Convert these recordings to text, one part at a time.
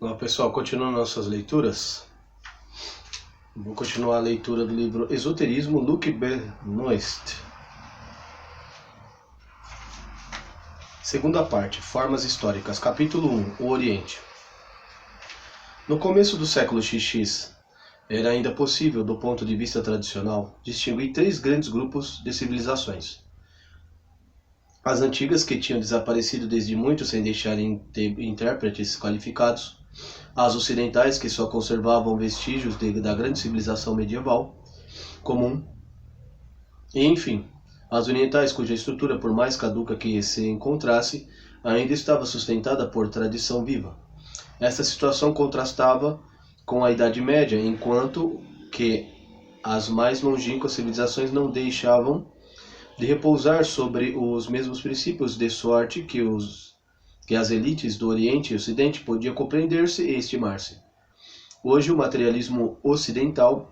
Olá pessoal, continuando nossas leituras, vou continuar a leitura do livro Esoterismo, Luc Benoist. Segunda parte, Formas Históricas, capítulo 1, o Oriente. No começo do século XX, era ainda possível, do ponto de vista tradicional, distinguir três grandes grupos de civilizações. As antigas, que tinham desaparecido desde muito sem deixarem ter intérpretes qualificados, as ocidentais, que só conservavam vestígios da grande civilização medieval comum, e, enfim, as orientais, cuja estrutura, por mais caduca que se encontrasse, ainda estava sustentada por tradição viva. Esta situação contrastava com a Idade Média, enquanto que as mais longínquas civilizações não deixavam de repousar sobre os mesmos princípios, de sorte que as elites do Oriente e Ocidente podiam compreender-se e estimar-se. Hoje, o materialismo ocidental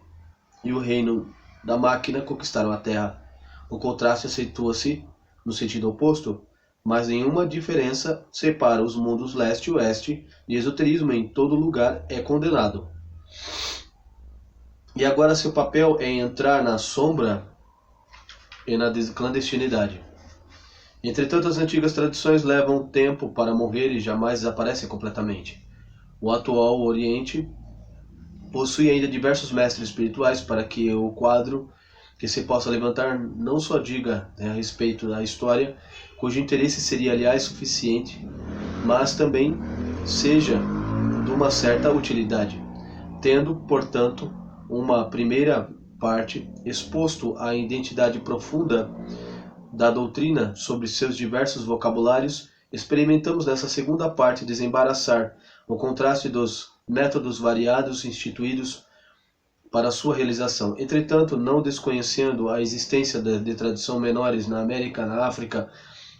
e o reino da máquina conquistaram a Terra. O contraste acentua-se no sentido oposto, mas nenhuma diferença separa os mundos leste e oeste, e esoterismo em todo lugar é condenado. E agora seu papel é entrar na sombra e na clandestinidade. Entretanto, as antigas tradições levam tempo para morrer e jamais desaparecem completamente. O atual Oriente possui ainda diversos mestres espirituais para que o quadro que se possa levantar não só diga a respeito da história, cujo interesse seria, aliás, suficiente, mas também seja de uma certa utilidade, tendo, portanto, uma primeira parte exposto à identidade profunda da doutrina sobre seus diversos vocabulários, experimentamos nessa segunda parte desembaraçar o contraste dos métodos variados instituídos para sua realização. Entretanto, não desconhecendo a existência de tradição menores na América, na África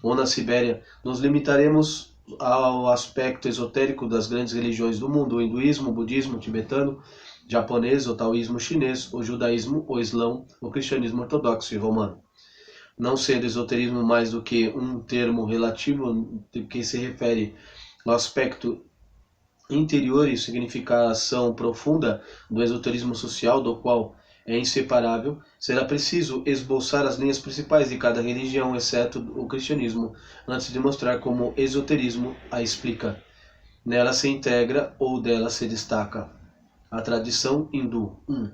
ou na Sibéria, nos limitaremos ao aspecto esotérico das grandes religiões do mundo: o hinduísmo, o budismo tibetano, japonês, o taoísmo chinês, o judaísmo, o islão, o cristianismo ortodoxo e romano. Não sendo esoterismo mais do que um termo relativo que se refere ao aspecto interior e significação profunda do esoterismo social, do qual é inseparável, será preciso esboçar as linhas principais de cada religião, exceto o cristianismo, antes de mostrar como o esoterismo a explica. Nela se integra ou dela se destaca. A tradição hindu. 1.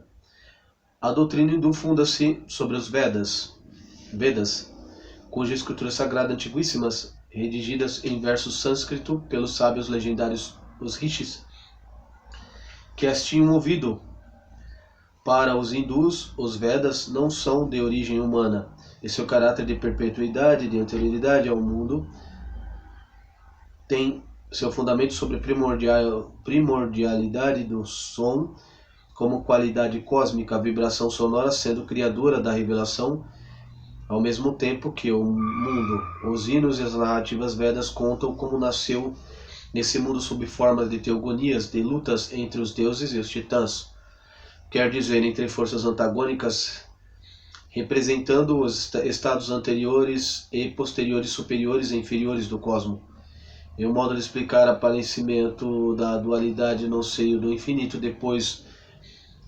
A doutrina hindu funda-se sobre os Vedas, cuja escritura sagrada antiguíssimas, redigidas em verso sânscrito pelos sábios legendários, os rishis, que as tinham ouvido. Para os hindus, os Vedas não são de origem humana, e seu caráter de perpetuidade, de anterioridade ao mundo, tem seu fundamento sobre a primordialidade do som como qualidade cósmica, a vibração sonora sendo criadora da revelação, ao mesmo tempo que o mundo. Os hinos e as narrativas Vedas contam como nasceu nesse mundo sob formas de teogonias, de lutas entre os deuses e os titãs, quer dizer, entre forças antagônicas, representando os estados anteriores e posteriores, superiores e inferiores do cosmos. É um modo de explicar o aparecimento da dualidade no seio do infinito depois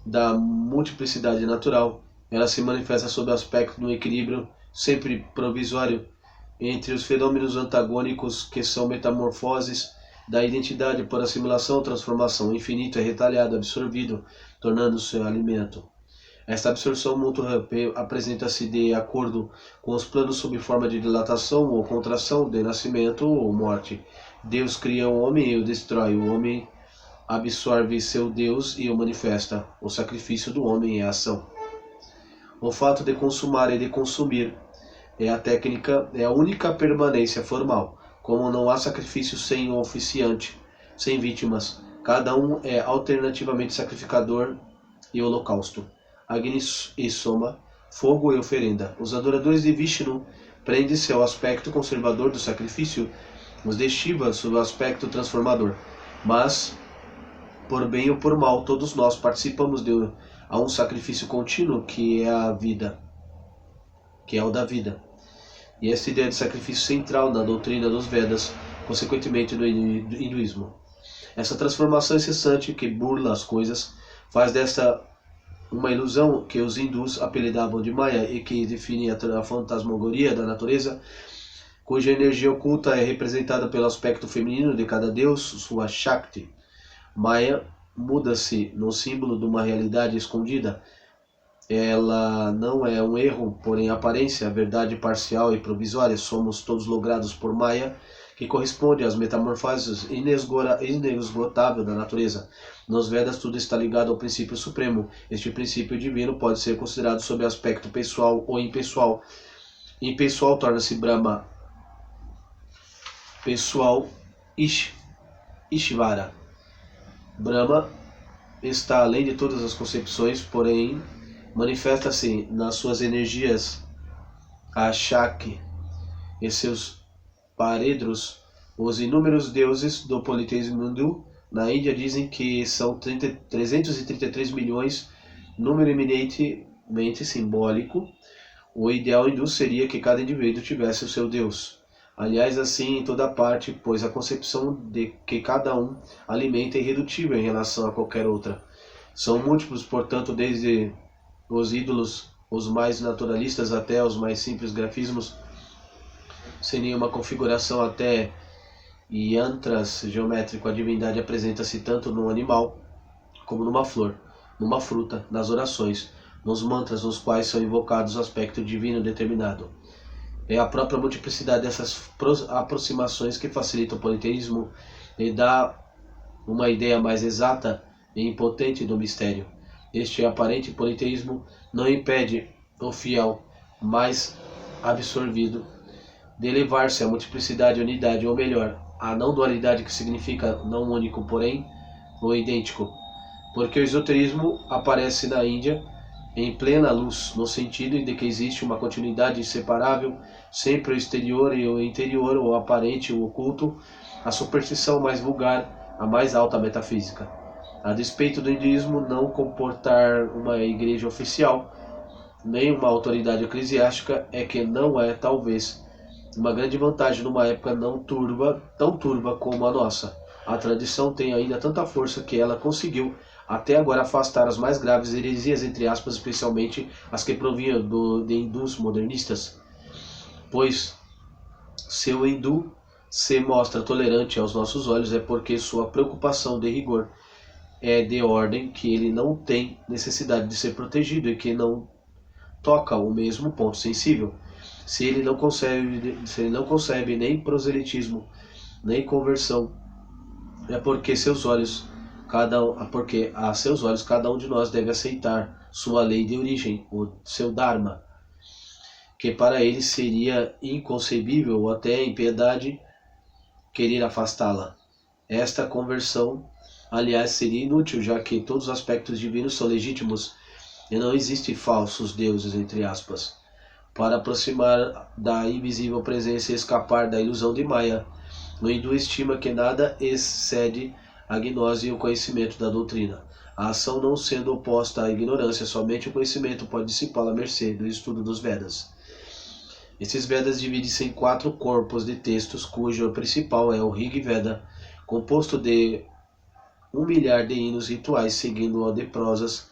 da multiplicidade natural. Ela se manifesta sob o aspecto de um equilíbrio sempre provisório entre os fenômenos antagônicos, que são metamorfoses da identidade por assimilação ou transformação. O infinito é retalhado, absorvido, tornando-se alimento. Esta absorção mútua apresenta-se de acordo com os planos sob forma de dilatação ou contração, de nascimento ou morte. Deus cria o homem e o destrói. O homem absorve seu Deus e o manifesta. O sacrifício do homem é a ação. O fato de consumar e de consumir é a única permanência formal. Como não há sacrifício sem o oficiante, sem vítimas, cada um é alternativamente sacrificador e holocausto. Agni e Soma, fogo e oferenda. Os adoradores de Vishnu prendem-se ao aspecto conservador do sacrifício, os de Shiva sob o aspecto transformador. Mas, por bem ou por mal, todos nós participamos a um sacrifício contínuo que é a vida, que é o da vida. E essa ideia de sacrifício central na doutrina dos Vedas, consequentemente do hinduísmo. Essa transformação incessante que burla as coisas faz desta uma ilusão que os hindus apelidavam de Maya e que define a fantasmagoria da natureza, cuja energia oculta é representada pelo aspecto feminino de cada deus, sua Shakti. Maya muda-se no símbolo de uma realidade escondida. Ela não é um erro, porém aparência, verdade parcial e provisória. Somos todos logrados por Maya, que corresponde às metamorfoses inesgotável da natureza. Nos Vedas tudo está ligado ao princípio supremo. Este princípio divino pode ser considerado sob aspecto pessoal ou impessoal. Impessoal torna-se Brahma, pessoal Ishvara. Brahma está além de todas as concepções, porém manifesta-se nas suas energias a Shakti e seus paredros. Os inúmeros deuses do politeísmo hindu na Índia dizem que são 333 milhões, número eminentemente simbólico. O ideal hindu seria que cada indivíduo tivesse o seu deus. Aliás, assim em toda parte, pois a concepção de que cada um alimenta é irredutível em relação a qualquer outra. São múltiplos, portanto, desde os ídolos, os mais naturalistas, até os mais simples grafismos, sem nenhuma configuração, até yantras geométrico. A divindade apresenta-se tanto num animal, como numa flor, numa fruta, nas orações, nos mantras nos quais são invocados o aspecto divino determinado. É a própria multiplicidade dessas aproximações que facilita o politeísmo e dá uma ideia mais exata e impotente do mistério. Este aparente politeísmo não impede o fiel mais absorvido de elevar-se à multiplicidade e unidade, ou melhor, à não dualidade, que significa não único, porém ou idêntico. Porque o esoterismo aparece na Índia em plena luz, no sentido de que existe uma continuidade inseparável, sempre o exterior e o interior, o aparente e o oculto, a superstição mais vulgar, a mais alta metafísica. A despeito do hinduísmo não comportar uma igreja oficial, nem uma autoridade eclesiástica, é que não é, talvez, uma grande vantagem numa época tão turva como a nossa. A tradição tem ainda tanta força que ela conseguiu até agora afastar as mais graves heresias, entre aspas, especialmente as que provinham de hindus modernistas. Pois, se o hindu se mostra tolerante aos nossos olhos, é porque sua preocupação de rigor é de ordem que ele não tem necessidade de ser protegido e que não toca o mesmo ponto sensível. Se ele não concebe nem proselitismo, nem conversão, é porque a seus olhos cada um de nós deve aceitar sua lei de origem, o seu Dharma, que para ele seria inconcebível ou até impiedade querer afastá-la. Esta conversão, aliás, seria inútil, já que todos os aspectos divinos são legítimos e não existem falsos deuses, entre aspas. Para aproximar da invisível presença e escapar da ilusão de Maya, o hindu estima que nada excede a gnose e o conhecimento da doutrina. A ação não sendo oposta à ignorância, somente o conhecimento pode dissipá-la à mercê do estudo dos Vedas. Esses Vedas dividem-se em 4 corpos de textos, cujo principal é o Rig Veda, composto de 1 milhar de hinos rituais, seguindo a de prosas,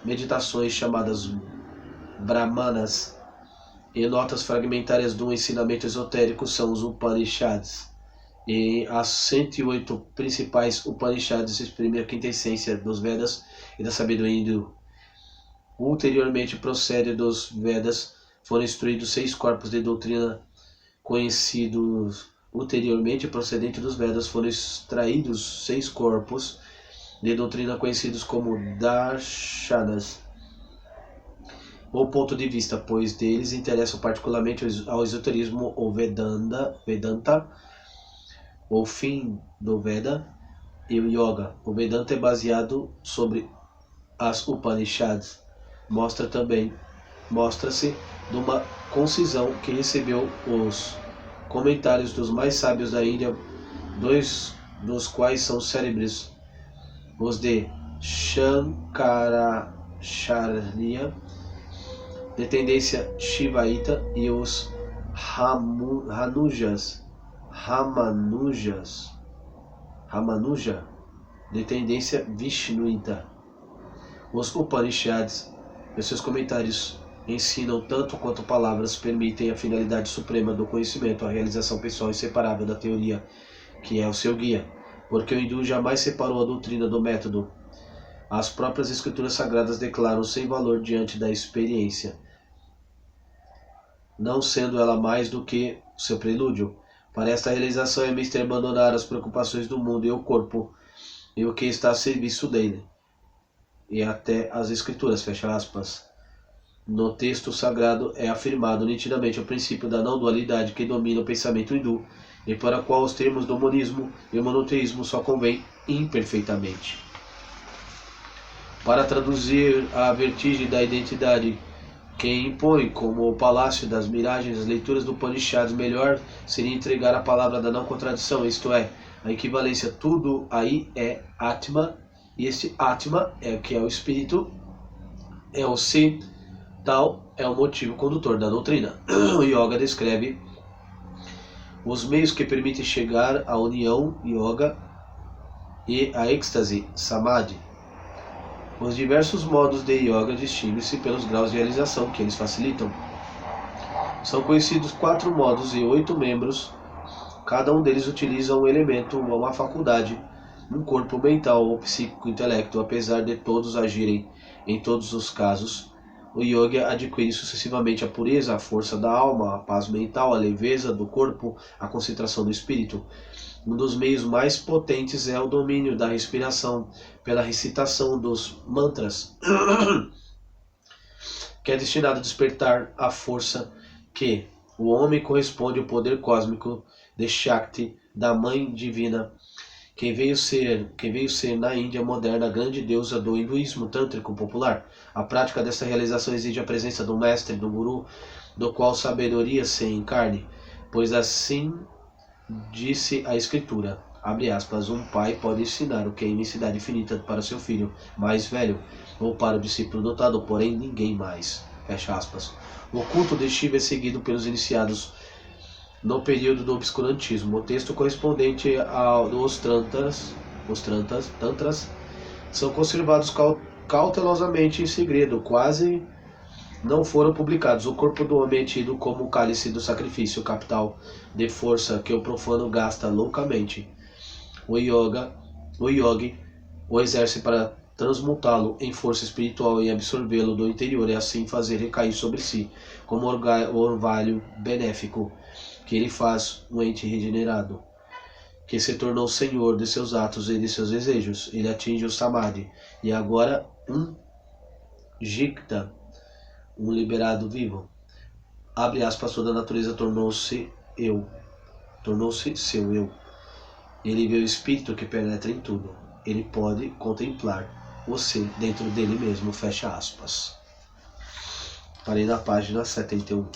meditações chamadas Brahmanas e notas fragmentárias do ensinamento esotérico são os Upanishads. E as 108 principais Upanishads exprimem a quinta essência dos Vedas e da sabedoria hindu. Ulteriormente procede dos Vedas, foram instruídos 6 corpos de doutrina conhecidos. Ulteriormente procedente dos Vedas foram extraídos 6 corpos de doutrina conhecidos como Darshanas. O ponto de vista, pois, deles interessam particularmente ao esoterismo ou Vedanta, o fim do Veda, e o Yoga. O Vedanta é baseado sobre as Upanishads. Mostra-se de uma concisão que recebeu os comentários dos mais sábios da Índia, 2 dos quais são célebres, os de Shankaracharya, de tendência Shivaíta, e os Ramanujas, Ramanuja, de tendência Vishnuita. Os Upanishads, em seus comentários, ensinam tanto quanto palavras permitem a finalidade suprema do conhecimento, a realização pessoal inseparável da teoria, que é o seu guia, porque o hindu jamais separou a doutrina do método. As próprias escrituras sagradas declaram sem valor diante da experiência, não sendo ela mais do que seu prelúdio. Para esta realização é mister abandonar as preocupações do mundo e o corpo, e o que está a serviço dele, e até as escrituras, fecha aspas. No texto sagrado é afirmado nitidamente o princípio da não-dualidade que domina o pensamento hindu, e para a qual os termos do monismo e monoteísmo só convêm imperfeitamente. Para traduzir a vertigem da identidade que impõe como o palácio das miragens as leituras do Upanishads, melhor seria entregar a palavra da não contradição, isto é, a equivalência. Tudo aí é Atma, e este Atma é o que é o espírito, é o Si, tal é o motivo condutor da doutrina. O Yoga descreve os meios que permitem chegar à união Yoga e à êxtase Samadhi. Os diversos modos de Yoga distinguem-se pelos graus de realização que eles facilitam. São conhecidos 4 modos e 8 membros. Cada um deles utiliza um elemento, uma faculdade, um corpo mental ou psíquico intelecto. Apesar de todos agirem em todos os casos, o yoga adquire sucessivamente a pureza, a força da alma, a paz mental, a leveza do corpo, a concentração do espírito. Um dos meios mais potentes é o domínio da respiração pela recitação dos mantras, que é destinado a despertar a força que o homem corresponde ao poder cósmico de Shakti, da Mãe Divina, quem veio ser na Índia moderna a grande deusa do hinduísmo tântrico popular. A prática dessa realização exige a presença do mestre, do guru, do qual sabedoria se encarne, pois assim disse a Escritura, abre aspas, um pai pode ensinar o que é imensidade infinita para seu filho mais velho, ou para o discípulo dotado, porém ninguém mais, fecha aspas. O culto de Shiva é seguido pelos iniciados no período do obscurantismo. O texto correspondente aos tantras são conservados cautelosamente em segredo, quase não foram publicados. O corpo do homem é tido como o cálice do sacrifício, capital de força que o profano gasta loucamente. O yogi o exerce para transmutá-lo em força espiritual e absorvê-lo do interior, e assim fazer recair sobre si, como orvalho benéfico, que ele faz um ente regenerado, que se tornou senhor de seus atos e de seus desejos. Ele atinge o Samadhi, e agora Jikta, um liberado vivo. Abre aspas, toda a natureza tornou-se seu eu. Ele vê o espírito que penetra em tudo. Ele pode contemplar você dentro dele mesmo, fecha aspas. Parei na página 71.